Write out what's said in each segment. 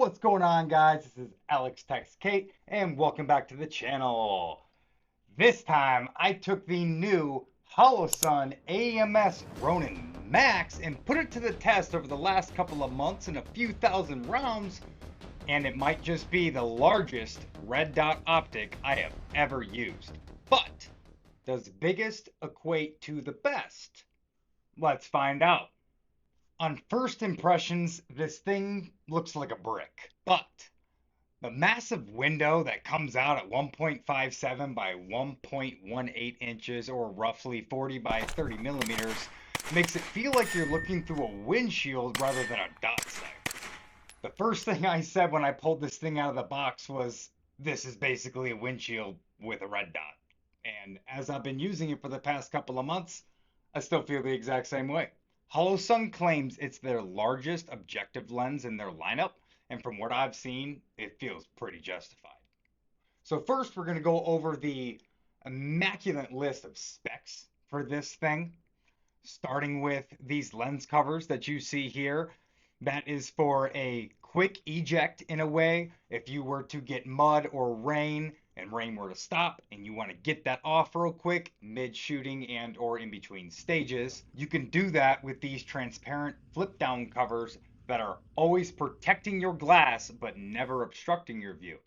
What's going on, guys? This is Alex Tex Kate, and welcome back to the channel. This time, I took the new Holosun AEMS Ronin MAX and put it to the test over the last couple of months in a few thousand rounds, and it might just be the largest red dot optic I have ever used. But does biggest equate to the best? Let's find out. On first impressions, this thing looks like a brick, but the massive window that comes out at 1.57 by 1.18 inches, or roughly 40 by 30 millimeters, makes it feel like you're looking through a windshield rather than a dot sight. The first thing I said when I pulled this thing out of the box was, this is basically a windshield with a red dot. And as I've been using it for the past couple of months, I still feel the exact same way. Holosun claims it's their largest objective lens in their lineup, and from what I've seen, it feels pretty justified. So first, we're going to go over the immaculate list of specs for this thing, starting with these lens covers that you see here. That is for a quick eject in a way. If you were to get mud or rain and rain were to stop and you want to get that off real quick mid shooting and or in between stages, you can do that with these transparent flip down covers that are always protecting your glass but never obstructing your view.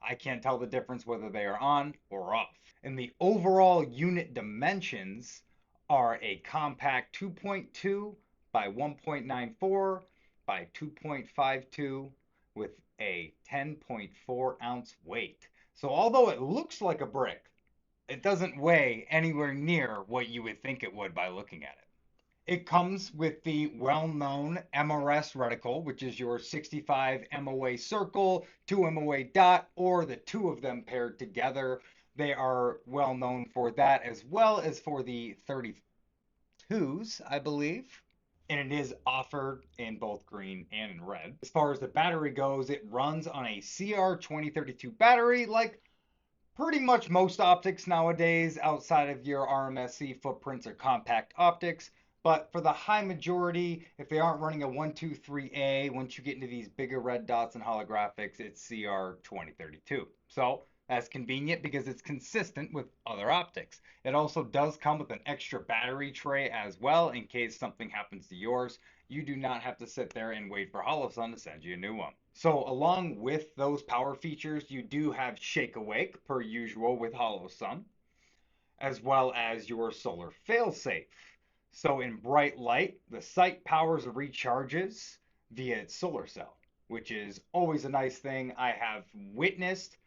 I can't tell the difference whether they are on or off. And the overall unit dimensions are a compact 2.2 by 1.94 by 2.52 with a 10.4 ounce weight. So although it looks like a brick, it doesn't weigh anywhere near what you would think it would by looking at it. It comes with the well-known MRS reticle, which is your 65 MOA circle, 2 MOA dot, or the two of them paired together. They are well known for that, as well as for the 32s, I believe. And it is offered in both green and in red. As far as the battery goes, it runs on a CR2032 battery, like pretty much most optics nowadays outside of your RMSC footprints or compact optics. But for the high majority, if they aren't running a 123A, once you get into these bigger red dots and holographics, it's CR2032. So that's convenient because it's consistent with other optics. It also does come with an extra battery tray as well in case something happens to yours. You do not have to sit there and wait for Holosun to send you a new one. So along with those power features, you do have Shake Awake per usual with Holosun, as well as your solar failsafe. So in bright light, the sight powers recharges via its solar cell, which is always a nice thing. I have witnessed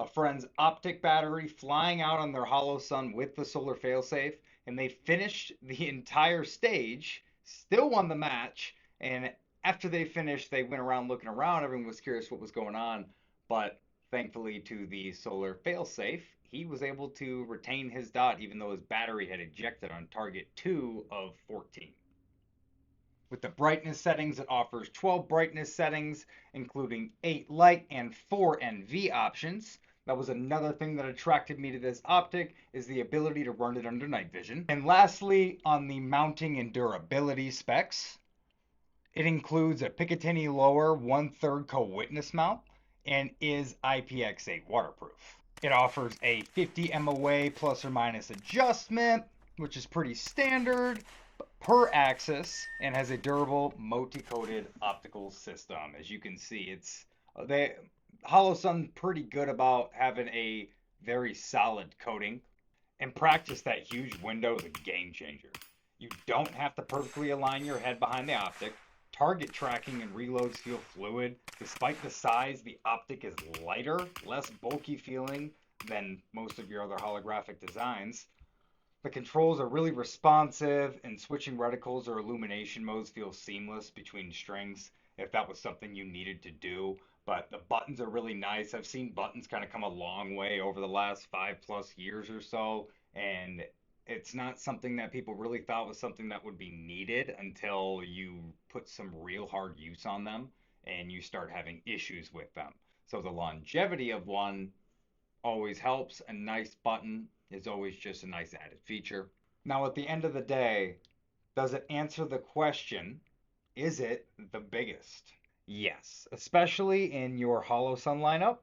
a friend's optic battery flying out on their Holosun with the solar failsafe, and they finished the entire stage, still won the match, and after they finished, they went around looking around. Everyone was curious what was going on, but thankfully to the solar failsafe, he was able to retain his dot even though his battery had ejected on target 2 of 14. With the brightness settings, it offers 12 brightness settings, including 8 light and 4 NV options. That was another thing that attracted me to this optic, is the ability to run it under night vision. And lastly, on the mounting and durability specs, it includes a Picatinny lower 1/3 co-witness mount and is IPX8 waterproof. It offers a 50 MOA plus or minus adjustment, which is pretty standard per axis, and has a durable multi-coated optical system. As you can see, Holosun pretty good about having a very solid coating. In practice, that huge window is a game changer. You don't have to perfectly align your head behind the optic. Target tracking and reloads feel fluid. Despite the size, the optic is lighter, less bulky feeling than most of your other holographic designs. The controls are really responsive, and switching reticles or illumination modes feel seamless between strings if that was something you needed to do. But the buttons are really nice. I've seen buttons kind of come a long way over the last 5+ years or so, and it's not something that people really thought was something that would be needed until you put some real hard use on them and you start having issues with them. So the longevity of one always helps. A nice button is always just a nice added feature. Now, at the end of the day, does it answer the question, is it the biggest? Yes, especially in your Holosun lineup.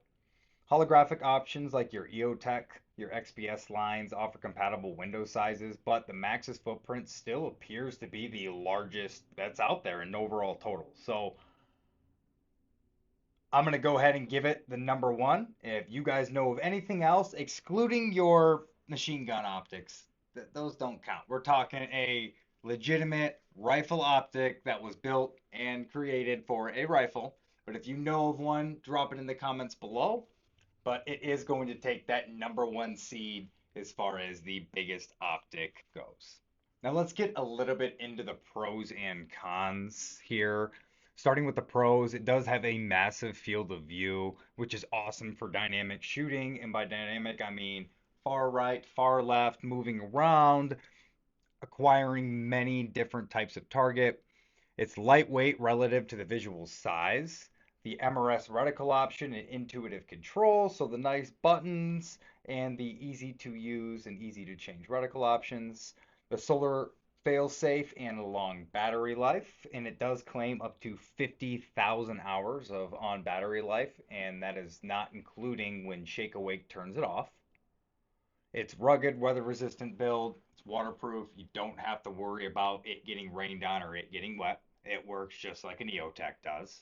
Holographic options like your EOTech, your XPS lines offer compatible window sizes, but the Max's footprint still appears to be the largest that's out there in overall total. So I'm going to go ahead and give it the number one. If you guys know of anything else, excluding your machine gun optics, those don't count. We're talking a legitimate rifle optic that was built and created for a rifle. But if you know of one, drop it in the comments below. But it is going to take that number one seed as far as the biggest optic goes. Now let's get a little bit into the pros and cons here. Starting with the pros, it does have a massive field of view, which is awesome for dynamic shooting. And by dynamic, I mean far right, far left, moving around, acquiring many different types of target. It's lightweight relative to the visual size. The MRS reticle option and intuitive control, so the nice buttons and the easy to use and easy to change reticle options. The solar fail-safe and a long battery life, and it does claim up to 50,000 hours of on battery life, and that is not including when Shake Awake turns it off. It's rugged, weather-resistant build. It's waterproof. You don't have to worry about it getting rained on or it getting wet. It works just like an EOTech does.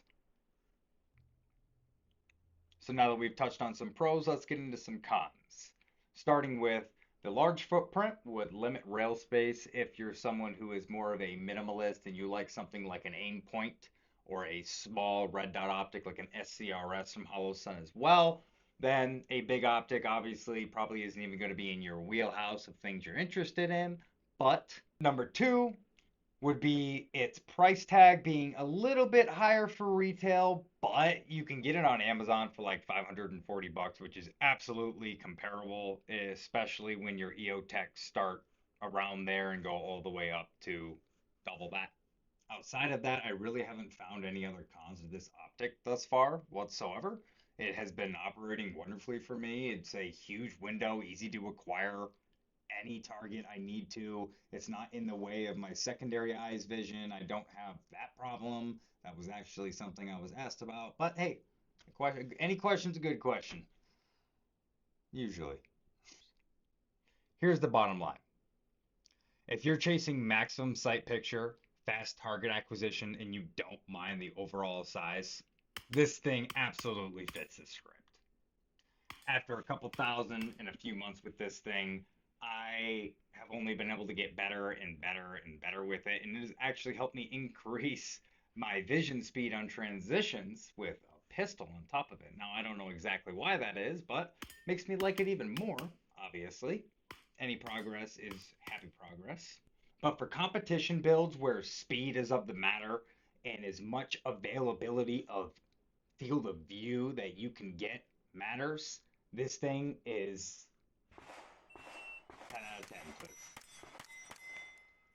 So now that we've touched on some pros, let's get into some cons. Starting with the large footprint would limit rail space if you're someone who is more of a minimalist and you like something like an aim point or a small red dot optic like an SCRS from Holosun as well. Then a big optic obviously probably isn't even going to be in your wheelhouse of things you're interested in. But number two would be its price tag being a little bit higher for retail, but you can get it on Amazon for like 540 bucks, which is absolutely comparable, especially when your EOTech start around there and go all the way up to double that. Outside of that, I really haven't found any other cons of this optic thus far whatsoever. It has been operating wonderfully for me. It's a huge window, easy to acquire any target I need to. It's not in the way of my secondary eyes vision. I don't have that problem. That was actually something I was asked about. But hey, any question's a good question, usually. Here's the bottom line. If you're chasing maximum sight picture, fast target acquisition, and you don't mind the overall size, this thing absolutely fits the script. After a couple thousand and a few months with this thing, I have only been able to get better and better and better with it, and it has actually helped me increase my vision speed on transitions with a pistol on top of it. Now, I don't know exactly why that is, but makes me like it even more, obviously. Any progress is happy progress. But for competition builds where speed is of the matter and as much availability of field of view that you can get matters, this thing is 10 out of 10, please.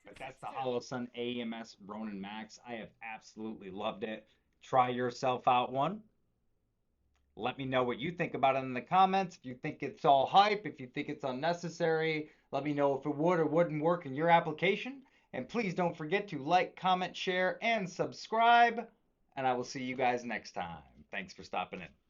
But that's the Holosun AEMS Ronin MAX. I have absolutely loved it. Try yourself out one. Let me know what you think about it in the comments. If you think it's all hype, if you think it's unnecessary, let me know if it would or wouldn't work in your application. And please don't forget to like, comment, share, and subscribe. And I will see you guys next time. Thanks for stopping in.